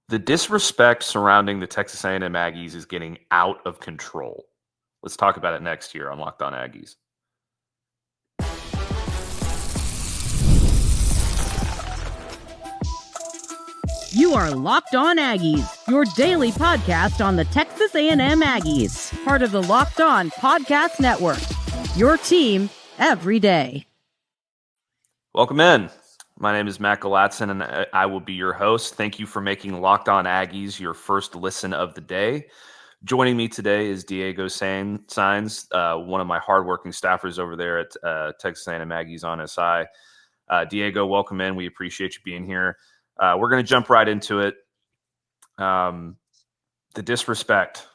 The disrespect surrounding the Texas A&M Aggies is getting out of control. Let's talk about it next year on Locked On Aggies. You are Locked On Aggies, your daily podcast on the Texas A&M Aggies, part of the Locked On Podcast Network, your team every day. Welcome in. My name is Matt Galatzan, and I will be your host. Thank you for making Locked On Aggies your first listen of the day. Joining me today is Diego Saenz, one of my hardworking staffers over there at Texas A&M Aggies on SI. Diego, welcome in. We appreciate you being here. We're going to jump right into it. The disrespect.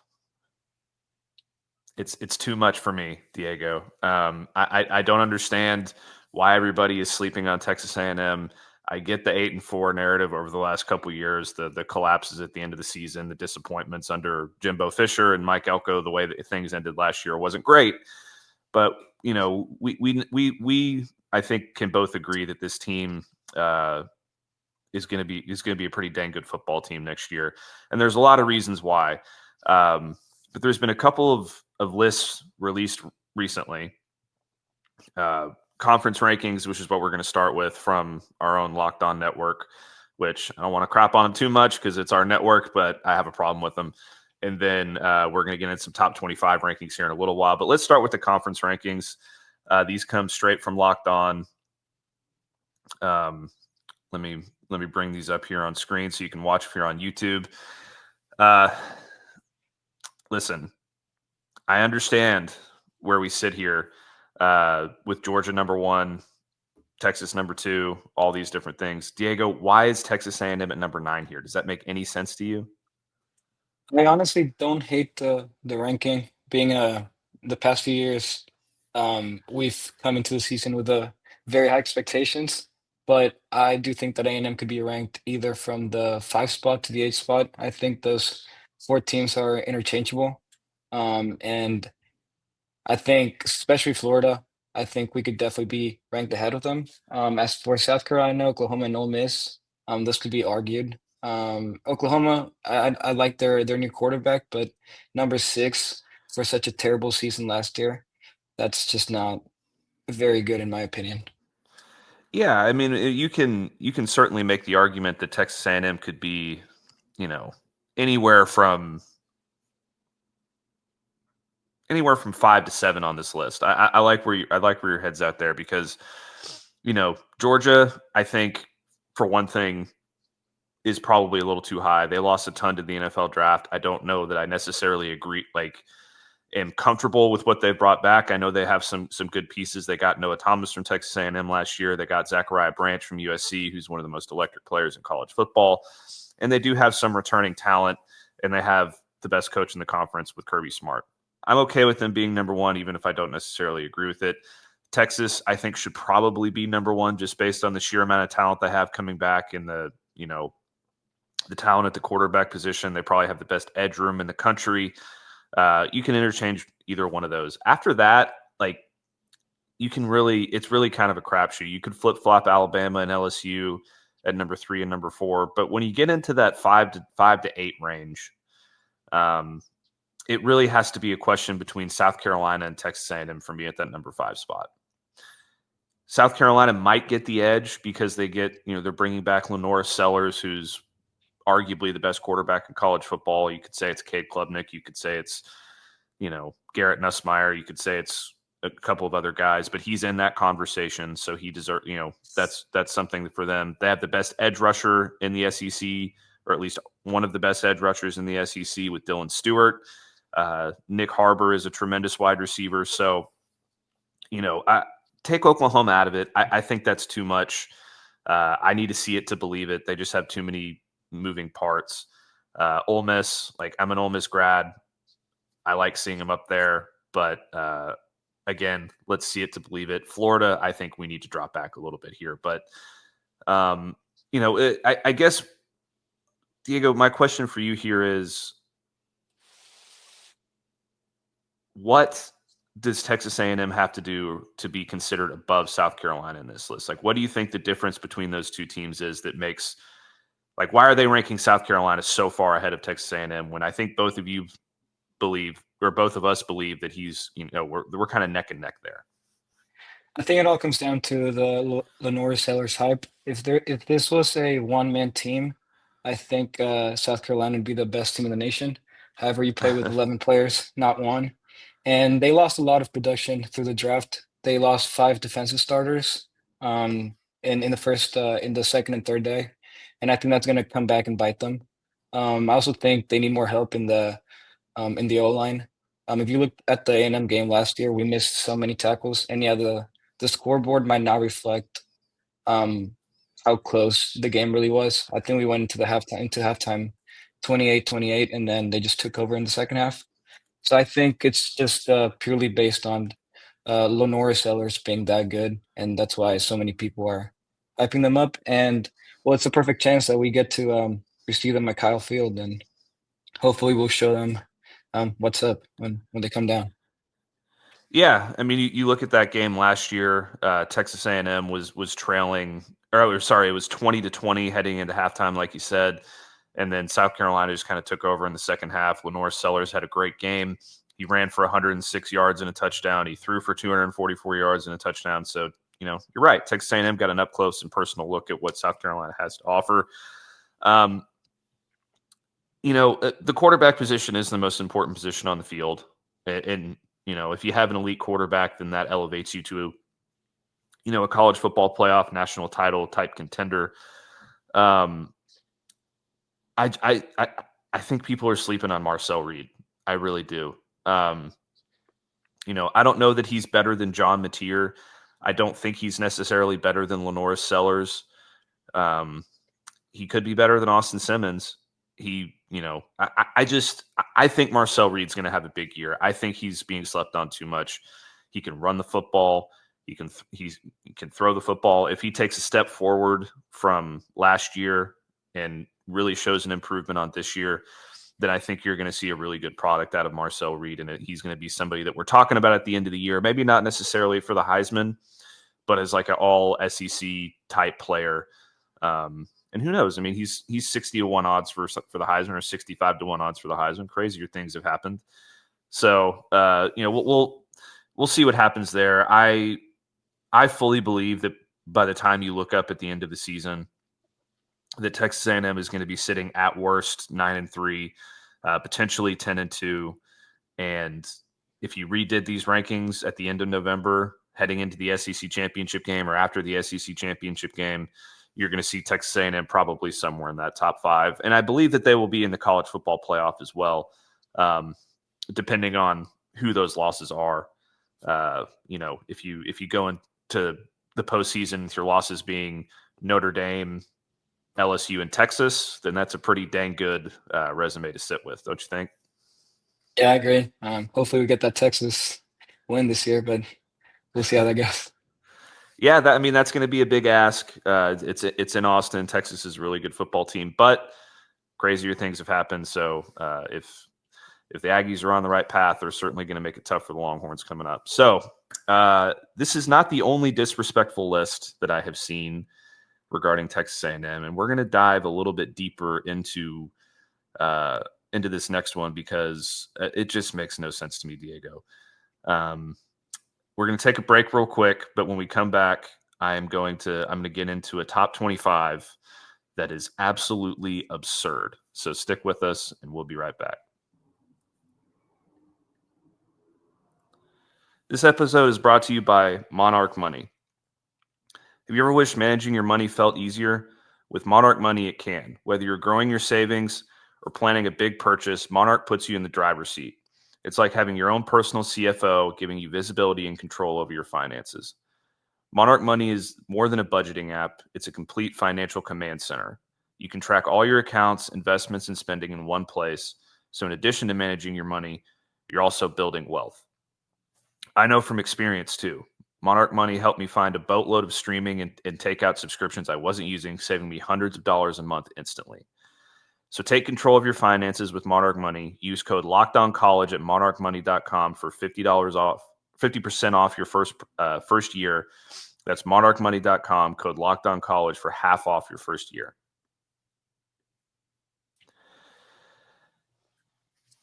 It's too much for me, Diego. I don't understand why everybody is sleeping on Texas A&M. I get the 8-4 narrative over the last couple of years, the collapses at the end of the season, the disappointments under Jimbo Fisher and Mike Elko. The way that things ended last year wasn't great, but you know, we I think can both agree that this team is going to be a pretty dang good football team next year, and there's a lot of reasons why. But there's been a couple of lists released recently. Conference rankings, which is what we're going to start with from our own Locked On network, which I don't want to crap on them too much because it's our network, but I have a problem with them. And then we're going to get into some top 25 rankings here in a little while. But let's start with the conference rankings. These come straight from Locked On. Let me bring these up here on screen so you can watch if you're on YouTube. Listen, I understand where we sit here. With Georgia number 1, Texas number 2, all these different things. Diego, why is Texas A&M at number 9 here? Does that make any sense to you? I honestly don't hate the ranking. Being the past few years, we've come into the season with very high expectations, but I do think that A&M could be ranked either from the 5 spot to the 8 spot. I think those 4 teams are interchangeable, and I think, especially Florida, I think we could definitely be ranked ahead of them. As for South Carolina, Oklahoma, and Ole Miss, this could be argued. Oklahoma, I like their new quarterback, but number 6 for such a terrible season last year, that's just not very good in my opinion. Yeah, I mean, you can certainly make the argument that Texas A&M could be, anywhere from 5 to 7 on this list. I like where your head's at there because, Georgia, I think for one thing is probably a little too high. They lost a ton to the NFL draft. I don't know that I necessarily agree, am comfortable with what they've brought back. I know they have some good pieces. They got Noah Thomas from Texas A&M last year. They got Zachariah Branch from USC, who's one of the most electric players in college football. And they do have some returning talent, and they have the best coach in the conference with Kirby Smart. I'm okay with them being number 1, even if I don't necessarily agree with it. Texas, I think, should probably be number 1 just based on the sheer amount of talent they have coming back and the talent at the quarterback position. They probably have the best edge room in the country. You can interchange either one of those. After that, it's really kind of a crapshoot. You could flip-flop Alabama and LSU at number 3 and number 4. But when you get into that 5 to 8 range, it really has to be a question between South Carolina and Texas A&M for me at that number 5 spot. South Carolina might get the edge because they're bringing back Lenora Sellers, who's arguably the best quarterback in college football. You could say it's Cade Klubnik. You could say it's, Garrett Nussmeier. You could say it's a couple of other guys, but he's in that conversation. So he deserves, that's something for them. They have the best edge rusher in the SEC, or at least one of the best edge rushers in the SEC with Dylan Stewart. Nick Harbor is a tremendous wide receiver. So, I take Oklahoma out of it. I think that's too much. I need to see it to believe it. They just have too many moving parts. Ole Miss, I'm an Ole Miss grad. I like seeing them up there, but again, let's see it to believe it. Florida, I think we need to drop back a little bit here, but I guess, Diego, my question for you here is, what does Texas A&M have to do to be considered above South Carolina in this list? What do you think the difference between those two teams is that makes Like, why are they ranking South Carolina so far ahead of Texas A&M when I think both of you believe, or both of us believe, that he's, we're kind of neck and neck there. I think it all comes down to the Lenore Sellers hype. If this was a one-man team, I think South Carolina would be the best team in the nation. However, you play with 11 players, not one. And they lost a lot of production through the draft. They lost 5 defensive starters in the second and third day. And I think that's going to come back and bite them. I also think they need more help in the O-line. If you look at the A&M game last year, we missed so many tackles. And yeah, the scoreboard might not reflect how close the game really was. I think we went into halftime 28-28, and then they just took over in the second half. So I think it's just purely based on Lenore Sellers being that good, and that's why so many people are hyping them up. And well, it's a perfect chance that we get to receive them at Kyle Field, and hopefully we'll show them what's up when they come down. Yeah, I mean, you look at that game last year. Texas A&M was trailing, or sorry, it was 20-20 heading into halftime, like you said, and then South Carolina just kind of took over in the second half. Lenore Sellers had a great game. He ran for 106 yards and a touchdown. He threw for 244 yards and a touchdown. So, you're right. Texas A&M got an up close and personal look at what South Carolina has to offer. The quarterback position is the most important position on the field, and if you have an elite quarterback, then that elevates you to, a college football playoff national title type contender. I think people are sleeping on Marcel Reed. I really do. I don't know that he's better than John Mateer. I don't think he's necessarily better than Lenore Sellers. He could be better than Austin Simmons. I think Marcel Reed's going to have a big year. I think he's being slept on too much. He can run the football. He can throw the football. If he takes a step forward from last year and really shows an improvement on this year, then I think you're going to see a really good product out of Marcel Reed, and he's going to be somebody that we're talking about at the end of the year. Maybe not necessarily for the Heisman, but as like an all SEC type player. And who knows? I mean, he's 60-1 odds for the Heisman, or 65-1 odds for the Heisman. Crazier things have happened. So, we'll see what happens there. I fully believe that by the time you look up at the end of the season, that Texas A&M is going to be sitting at worst 9-3, potentially 10-2. And if you redid these rankings at the end of November, heading into the SEC championship game or after the SEC championship game, you're going to see Texas A&M probably somewhere in that top 5. And I believe that they will be in the college football playoff as well, depending on who those losses are. If you go into the postseason with your losses being Notre Dame, LSU, and Texas, then that's a pretty dang good resume to sit with, don't you think? Yeah, I agree. Hopefully we get that Texas win this year, but we'll see how that goes. Yeah, that's going to be a big ask. It's in Austin. Texas is a really good football team, but crazier things have happened. So if the Aggies are on the right path, they're certainly going to make it tough for the Longhorns coming up. So this is not the only disrespectful list that I have seen regarding Texas A&M, and we're going to dive a little bit deeper into this next one because it just makes no sense to me, Diego. We're going to take a break real quick, but when we come back, I'm going to get into a top 25 that is absolutely absurd. So stick with us, and we'll be right back. This episode is brought to you by Monarch Money. Have you ever wished managing your money felt easier? With Monarch Money, it can. Whether you're growing your savings or planning a big purchase, Monarch puts you in the driver's seat. It's like having your own personal CFO, giving you visibility and control over your finances. Monarch Money is more than a budgeting app. It's a complete financial command center. You can track all your accounts, investments, and spending in one place. So in addition to managing your money, you're also building wealth. I know from experience too. Monarch Money helped me find a boatload of streaming and takeout subscriptions I wasn't using, saving me hundreds of dollars a month instantly. So take control of your finances with Monarch Money. Use code LOCKEDONCollege at monarchmoney.com for $50 off your first year. That's monarchmoney.com, code LOCKEDONCollege for half off your first year.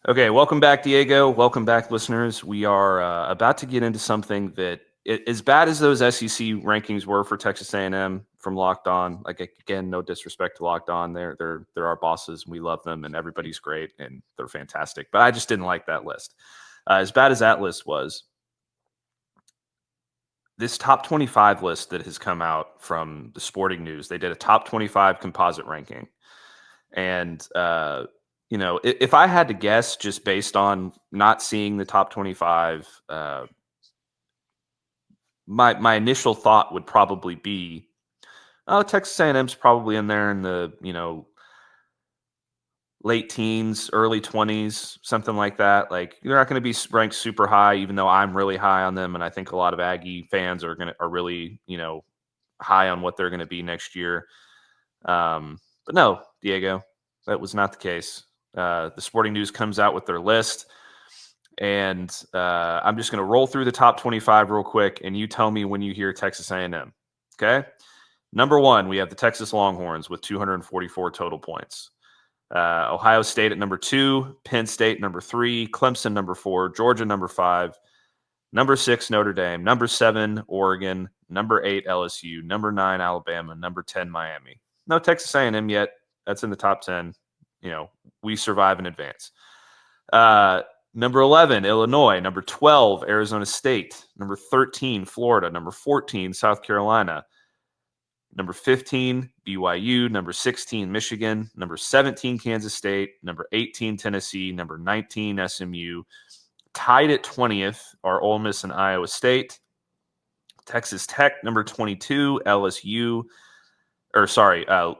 Okay, welcome back, Diego. Welcome back, listeners. We are about to get into something that, as bad as those SEC rankings were for Texas A&M from Locked On, like, again, no disrespect to Locked On, they're our bosses, and we love them, and everybody's great, and they're fantastic. But I just didn't like that list. As bad as that list was, this top 25 list that has come out from the Sporting News, they did a top 25 composite ranking, and if I had to guess, just based on not seeing the top 25, my initial thought would probably be, oh, Texas A&M's probably in there in the late teens, early 20s, something like that. Like, they're not going to be ranked super high, even though I'm really high on them, and I think a lot of Aggie fans are really high on what they're going to be next year. But no, Diego, that was not the case. The Sporting News comes out with their list, and I'm just going to roll through the top 25 real quick, and you tell me when you hear Texas A&M. Okay? Number 1, we have the Texas Longhorns with 244 total points. Ohio State at number 2, Penn State number 3, Clemson number 4, Georgia number 5, number 6 Notre Dame, number 7 Oregon, number 8 LSU, number 9 Alabama, number 10 Miami. No Texas A&M yet. That's in the top 10. We survive in advance. Number 11, Illinois. Number 12, Arizona State. Number 13, Florida. Number 14, South Carolina. Number 15, BYU. Number 16, Michigan. Number 17, Kansas State. Number 18, Tennessee. Number 19, SMU. Tied at 20th are Ole Miss and Iowa State. Texas Tech, number 22,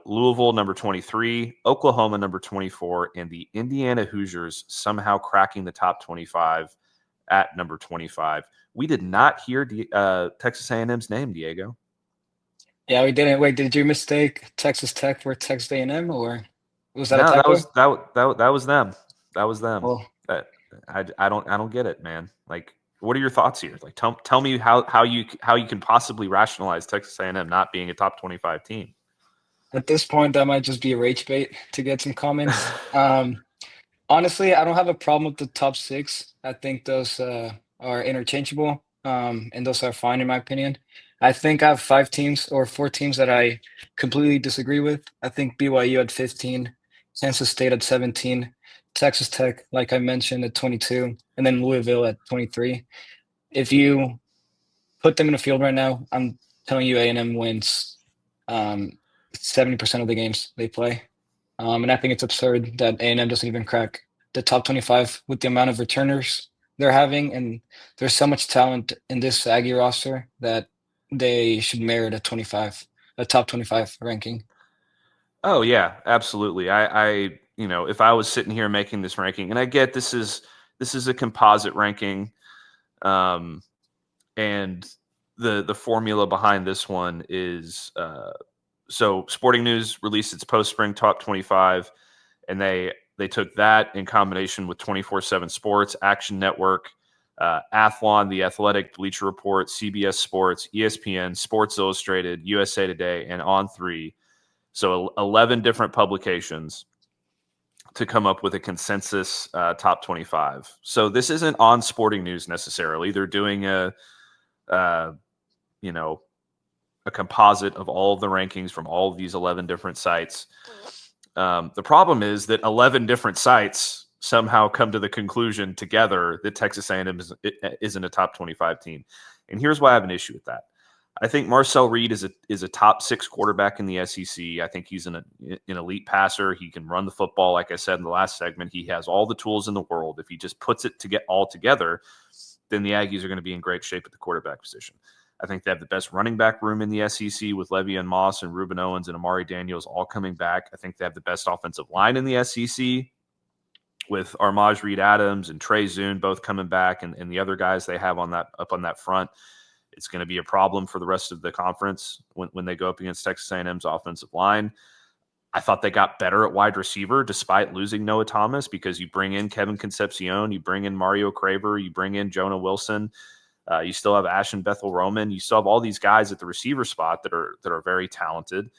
Louisville, number 23, Oklahoma, number 24, and the Indiana Hoosiers somehow cracking the top 25 at number 25. We did not hear Texas A&M's name, Diego. Yeah, we didn't. Wait, did you mistake Texas Tech for Texas A&M, or was that No, a typo? that was them. That was them. Well, I don't get it, man. Like, what are your thoughts here? Like, tell me how you can possibly rationalize Texas A&M not being a top 25 team. at this point, that might just be a rage bait to get some comments. Honestly, I don't have a problem with the top 6. I think those are interchangeable, and those are fine in my opinion. I think I have 5 teams or 4 teams that I completely disagree with. I think BYU at 15, Kansas State at 17, Texas Tech, like I mentioned, at 22, and then Louisville at 23. If you put them in the field right now, I'm telling you A&M wins 70% of the games they play. And I think it's absurd that A&M doesn't even crack the top 25 with the amount of returners they're having. And there's so much talent in this Aggie roster that they should merit a top 25 ranking. Oh yeah, absolutely. I if I was sitting here making this ranking, and I get this is a composite ranking, and the formula behind this one is so Sporting News released its post-spring top 25, and they took that in combination with 24/7 Sports, Action Network, Athlon, The Athletic, Bleacher Report, CBS Sports, ESPN, Sports Illustrated, USA Today, and On3. So 11 different publications to come up with a consensus top 25. So this isn't on Sporting News necessarily. They're doing a composite of all of the rankings from all of these 11 different sites. The problem is that 11 different sites somehow come to the conclusion together that Texas A&M isn't a top 25 team. And here's why I have an issue with that. I think Marcel Reed is a top 6 quarterback in the SEC. I think he's an elite passer. He can run the football. Like I said in the last segment, he has all the tools in the world. If he just puts it to get all together, then the Aggies are going to be in great shape at the quarterback position. I think they have the best running back room in the SEC with Le'Veon Moss and Reuben Owens and Amari Daniels all coming back. I think they have the best offensive line in the SEC with Armaj Reed-Adams and Trey Zune both coming back, and the other guys they have up on that front. It's going to be a problem for the rest of the conference when they go up against Texas A&M's offensive line. I thought they got better at wide receiver despite losing Noah Thomas, because you bring in Kevin Concepcion, you bring in Mario Craver, you bring in Jonah Wilson. You still have Ashton Bethel-Roman. You still have all these guys at the receiver spot that are very talented.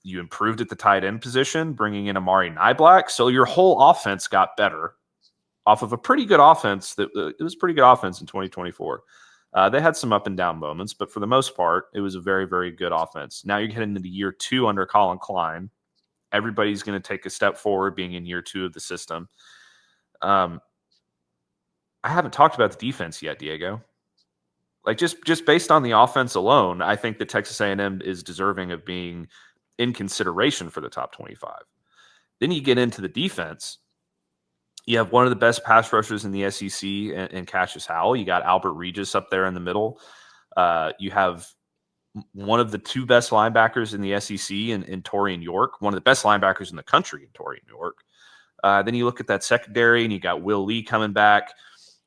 You improved at the tight end position, bringing in Amari Niblack. So your whole offense got better. off of a pretty good offense. It was a pretty good offense in 2024. They had some up and down moments, but for the most part, it was a very, very good offense. Now you're getting into year 2 under Colin Klein. Everybody's going to take a step forward being in year 2 of the system. I haven't talked about the defense yet, Diego. Like just based on the offense alone, I think that Texas A&M is deserving of being in consideration for the top 25. Then you get into the defense. You have one of the best pass rushers in the SEC in Cassius Howell. You got Albert Regis up there in the middle. You have one of the 2 best linebackers in the SEC in Torian York, one of the best linebackers in the country in Torian York. Then you look at that secondary, and you got Will Lee coming back.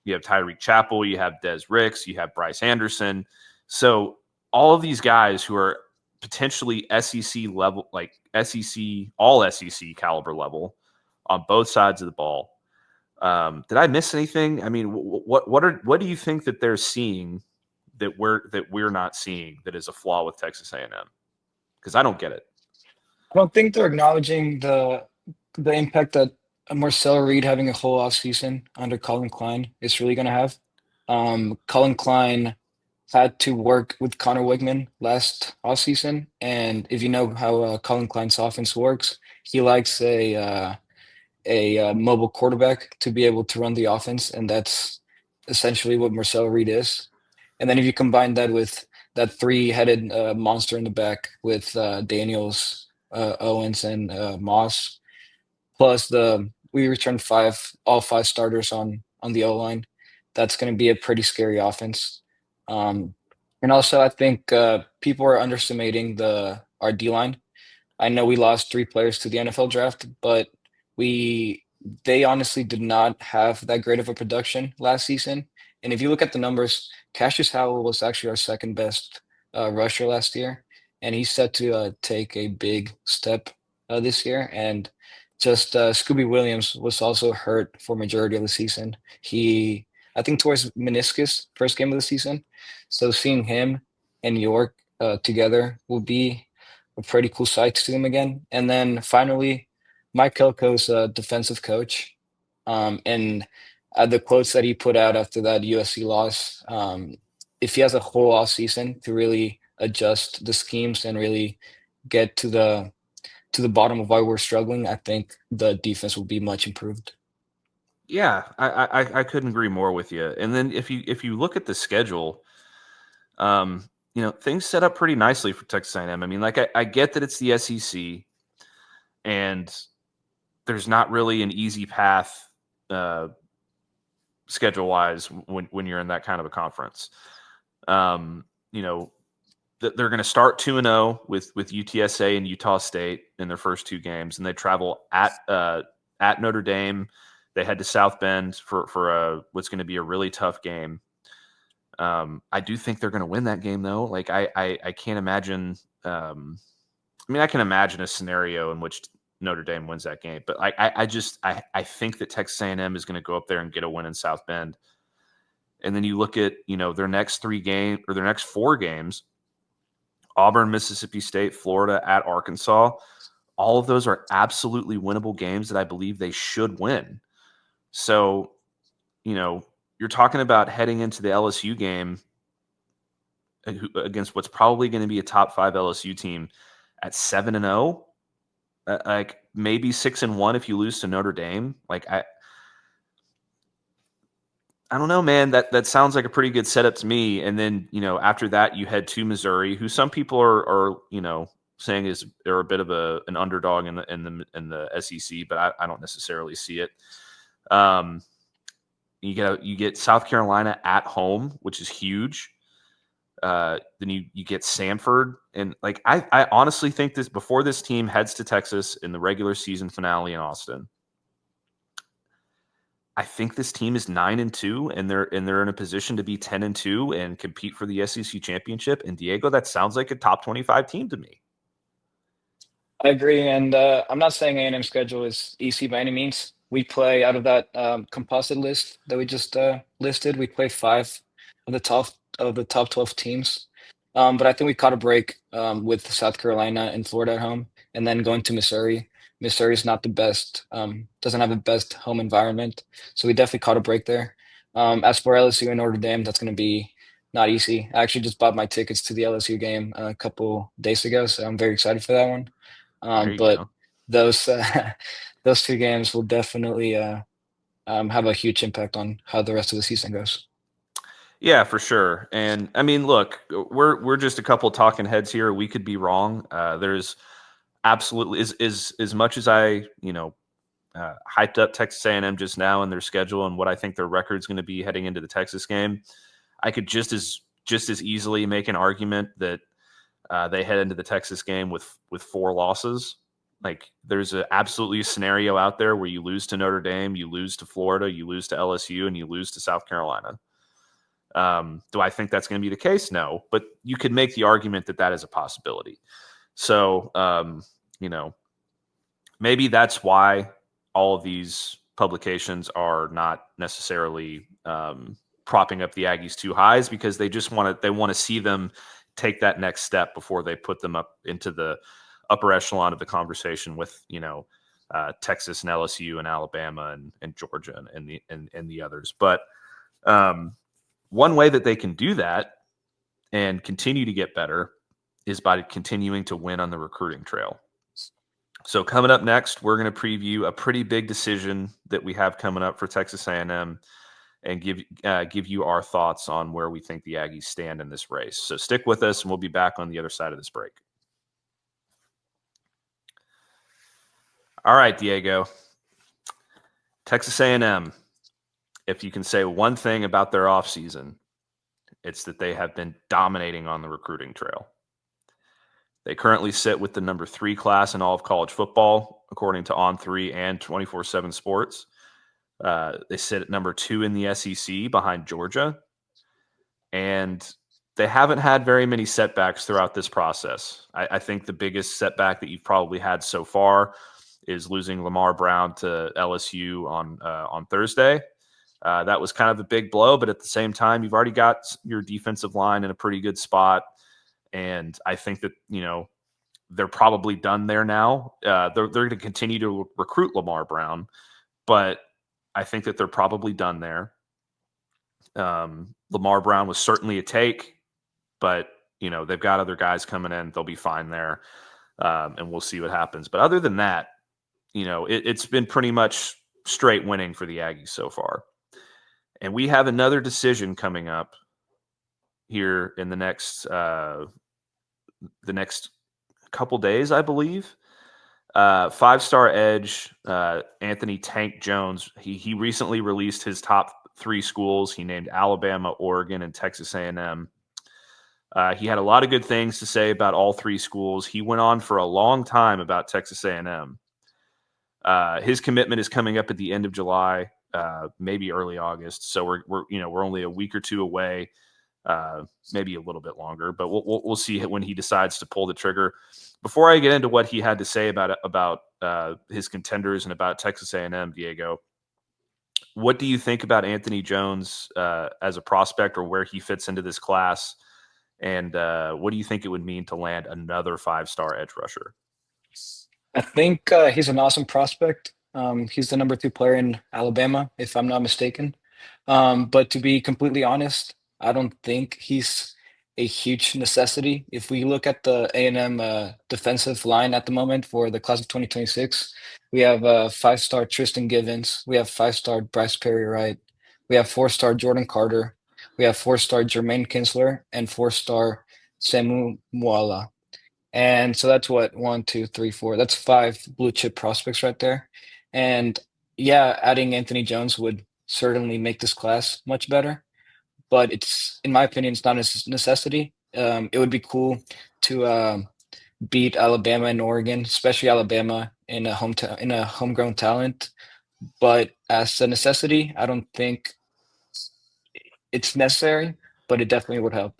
You have Tyreek Chappell, you have Des Ricks, you have Bryce Anderson. So all of these guys who are potentially SEC level, like SEC, all SEC caliber level on both sides of the ball. Did I miss anything? I mean, what do you think that they're seeing that we're not seeing that is a flaw with Texas A&M? Because I don't get it. I don't think they're acknowledging the impact that Marcel Reed having a whole offseason under Colin Klein is really going to have. Colin Klein had to work with Connor Wigman last offseason, and if you know how Colin Klein's offense works, he likes a mobile quarterback to be able to run the offense, and that's essentially what Marcel Reed is. And then if you combine that with that 3-headed monster in the back with Daniels, Owens, and Moss, plus we returned all five starters on the O-line. That's going to be a pretty scary offense. And also, I think people are underestimating our D-line. I know we lost 3 players to the NFL draft, but they honestly did not have that great of a production last season. And if you look at the numbers, Cassius Howell was actually our second best rusher last year, and he's set to take a big step this year. And just Scooby Williams was also hurt for majority of the season. I think towards meniscus first game of the season. So seeing him and York together will be a pretty cool sight to see them again. And then finally, Mike Elko's defensive coach, and the quotes that he put out after that USC loss, if he has a whole off season to really adjust the schemes and really get to the bottom of why we're struggling, I think the defense will be much improved. Yeah, I couldn't agree more with you. And then if you look at the schedule, things set up pretty nicely for Texas A&M. I mean, like I get that it's the SEC, and there's not really an easy path schedule wise when you're in that kind of a conference. They're going to start 2-0 with UTSA and Utah State in their first 2 games, and they travel at Notre Dame. They head to South Bend for what's going to be a really tough game. I do think they're going to win that game, though. Like I can't imagine. I can imagine a scenario in which Notre Dame wins that game, but I think that Texas A&M is going to go up there and get a win in South Bend. And then you look at their next 3 games or their next 4 games: Auburn, Mississippi State, Florida, at Arkansas. All of those are absolutely winnable games that I believe they should win. So, you're talking about heading into the LSU game against what's probably going to be a top 5 LSU team at 7-0, like maybe 6-1 if you lose to Notre Dame. Like I don't know, man. That sounds like a pretty good setup to me. And then after that, you head to Missouri, who some people are saying they're a bit of an underdog in the SEC, but I don't necessarily see it. You get South Carolina at home, which is huge. Then you get Samford, and like I honestly think before this team heads to Texas in the regular season finale in Austin, I think this team is 9-2, and they're in a position to be 10-2 and compete for the SEC championship. And Diego, that sounds like a top 25 team to me. I agree, and I'm not saying A&M's schedule is easy by any means. We play out of that composite list that we just listed. We play 5 of the top 12 teams, but I think we caught a break with South Carolina and Florida at home, and then going to Missouri. Missouri's not the best, doesn't have the best home environment. So we definitely caught a break there. As for LSU and Notre Dame, that's going to be not easy. I actually just bought my tickets to the LSU game a couple days ago, so I'm very excited for that one. There you But go. those those two games will definitely have a huge impact on how the rest of the season goes. Yeah, for sure. And I mean, look, we're just a couple talking heads here. We could be wrong. There's absolutely as much as I hyped up Texas A&M just now and their schedule and what I think their record's going to be heading into the Texas game. I could just as easily make an argument that they head into the Texas game with 4 losses. Like there's absolutely a scenario out there where you lose to Notre Dame, you lose to Florida, you lose to LSU, and you lose to South Carolina. Do I think that's going to be the case? No, but you could make the argument that is a possibility. So, maybe that's why all of these publications are not necessarily propping up the Aggies too high, is because they just want to see them take that next step before they put them up into the upper echelon of the conversation with, Texas and LSU and Alabama and Georgia and the others. But one way that they can do that and continue to get better is by continuing to win on the recruiting trail. So coming up next, we're going to preview a pretty big decision that we have coming up for Texas A&M and give you our thoughts on where we think the Aggies stand in this race. So stick with us, and we'll be back on the other side of this break. All right, Diego. Texas A&M, if you can say one thing about their offseason, it's that they have been dominating on the recruiting trail. They currently sit with the number 3 class in all of college football, according to On3 and 24/7 Sports. They sit at number 2 in the SEC behind Georgia. And they haven't had very many setbacks throughout this process. I think the biggest setback that you've probably had so far is losing Lamar Brown to LSU on Thursday. That was kind of a big blow, but at the same time, you've already got your defensive line in a pretty good spot. And I think that, they're probably done there now. They're going to continue to recruit Lamar Brown, but I think that they're probably done there. Lamar Brown was certainly a take, but, they've got other guys coming in. They'll be fine there, and we'll see what happens. But other than that, it's been pretty much straight winning for the Aggies so far. And we have another decision coming up here in the next couple days, I believe. 5-star edge Anthony Tank Jones. He recently released his top 3 schools. He named Alabama, Oregon, and Texas A&M. He had a lot of good things to say about all 3 schools. He went on for a long time about Texas A&M. His commitment is coming up at the end of July, maybe early August. So we're only a week or 2 away. Maybe a little bit longer, but we'll see when he decides to pull the trigger. Before I get into what he had to say about his contenders and about Texas A&M, Diego, what do you think about Anthony Jones as a prospect, or where he fits into this class? And what do you think it would mean to land another 5-star edge rusher? I think he's an awesome prospect. He's the number 2 player in Alabama, if I'm not mistaken. But to be completely honest, I don't think he's a huge necessity. If we look at the A&M defensive line at the moment for the class of 2026, we have 5-star Tristan Givens. We have 5-star Bryce Perry-Wright. We have 4-star Jordan Carter. We have 4-star Jermaine Kinsler and 4-star Semu Muala. And so that's what, 1, 2, 3, 4. That's 5 blue chip prospects right there. And yeah, adding Anthony Jones would certainly make this class much better. But it's, in my opinion, it's not a necessity. It would be cool to beat Alabama and Oregon, especially Alabama in a homegrown talent. But as a necessity, I don't think it's necessary, but it definitely would help.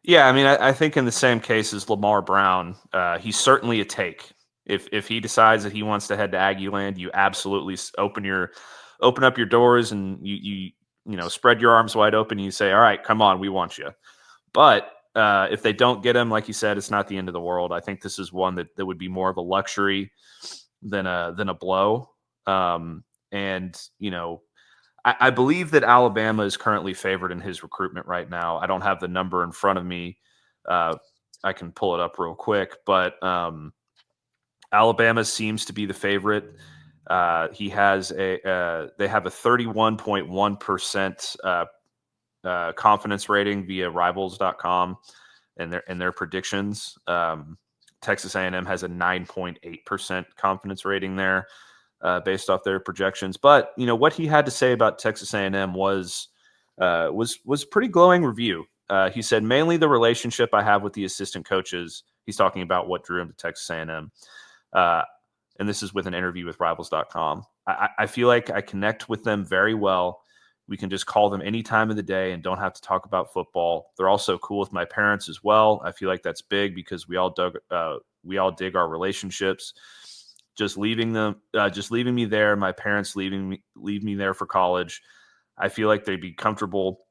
Yeah, I mean, I think in the same case as Lamar Brown, he's certainly a take. If he decides that he wants to head to Aggie Land, you absolutely open up your doors and you spread your arms wide open. And you say, "All right, come on, we want you." But if they don't get him, like you said, it's not the end of the world. I think this is one that would be more of a luxury. than a blow. And I believe that Alabama is currently favored in his recruitment right now. I don't have the number in front of me. I can pull it up real quick, but Alabama seems to be the favorite. They have a 31.1% confidence rating via Rivals.com and their predictions. Texas A&M has a 9.8% confidence rating there based off their projections. But what he had to say about Texas A&M was pretty glowing review. He said, mainly the relationship I have with the assistant coaches. He's talking about what drew him to Texas A&M. And this is with an interview with Rivals.com. I feel like I connect with them very well. We can just call them any time of the day and don't have to talk about football. They're also cool with my parents as well. I feel like that's big because we all dig our relationships. Just leaving me there. My parents leave me there for college. I feel like they'd be comfortable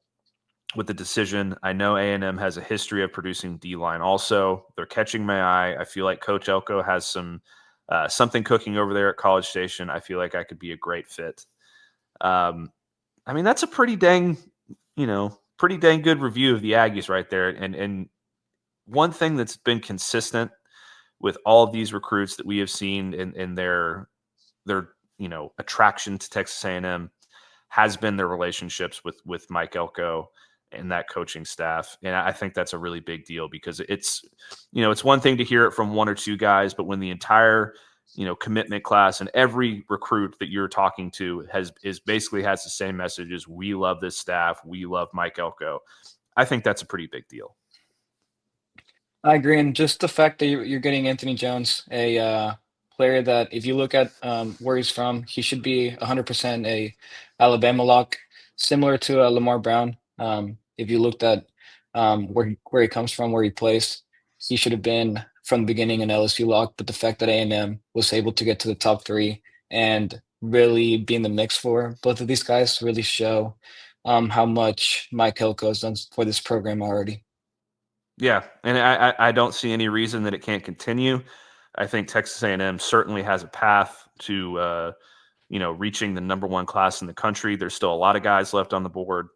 with the decision. I know A&M has a history of producing D-line. Also, they're catching my eye. I feel like Coach Elko has something cooking over there at College Station. I feel like I could be a great fit. That's a pretty dang good review of the Aggies right there. And one thing that's been consistent with all of these recruits that we have seen in their attraction to Texas A&M has been their relationships with Mike Elko and that coaching staff. And I think that's a really big deal because it's one thing to hear it from one or two guys, but when the entire commitment class and every recruit that you're talking to basically has the same messages. We love this staff. We love Mike Elko. I think that's a pretty big deal. I agree, and just the fact that you're getting Anthony Jones, a player that if you look at where he's from, he should be 100% a Alabama lock, similar to Lamar Brown. If you looked at where he comes from, where he plays, he should have been from the beginning an LSU lock. But the fact that A&M was able to get to the top three and really be in the mix for both of these guys really show how much Mike Elko has done for this program already. Yeah, and I don't see any reason that it can't continue. I think Texas A&M certainly has a path to reaching the number one class in the country. There's still a lot of guys left on the board.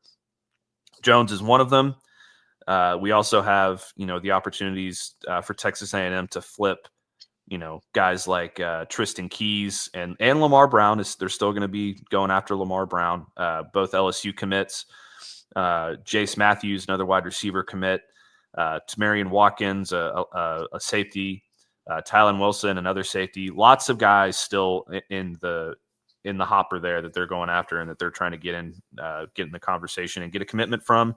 Jones is one of them. We also have the opportunities for Texas A&M to flip guys like Tristan Keys and Lamar Brown. They're still going to be going after Lamar Brown. Both LSU commits. Jace Matthews, another wide receiver commit. Tamarian Watkins, a safety, Tylen Wilson, another safety. Lots of guys still in the hopper there that they're going after and that they're trying to get in the conversation and get a commitment from.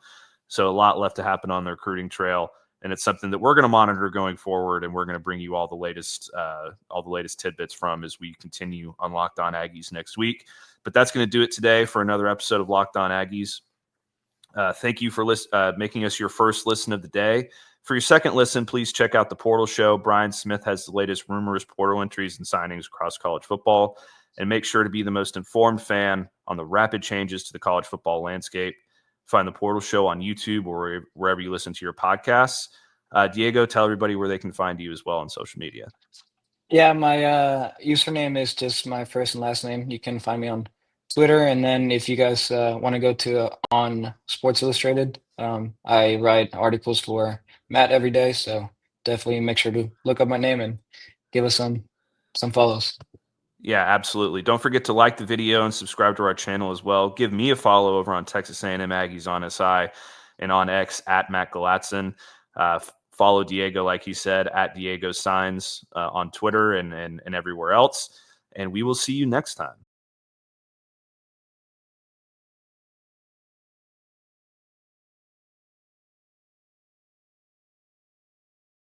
So a lot left to happen on the recruiting trail, and it's something that we're going to monitor going forward, and we're going to bring you all the latest tidbits from as we continue on Locked On Aggies next week. But that's going to do it today for another episode of Locked On Aggies. Thank you for making us your first listen of the day. For your second listen, please check out the Portal Show. Brian Smith has the latest rumors, portal entries, and signings across college football. And make sure to be the most informed fan on the rapid changes to the college football landscape. Find the Portal Show on YouTube or wherever you listen to your podcasts. Diego, tell everybody where they can find you as well on social media. Yeah, my username is just my first and last name. You can find me on Twitter, and then if you guys want to go to on Sports Illustrated, I write articles for Matt every day, so definitely make sure to look up my name and give us some follows. Yeah, absolutely. Don't forget to like the video and subscribe to our channel as well. Give me a follow over on Texas A&M Aggies on SI and on X at Matt Galatzan. Follow Diego, like he said, at Diego Saenz on Twitter and everywhere else. And we will see you next time.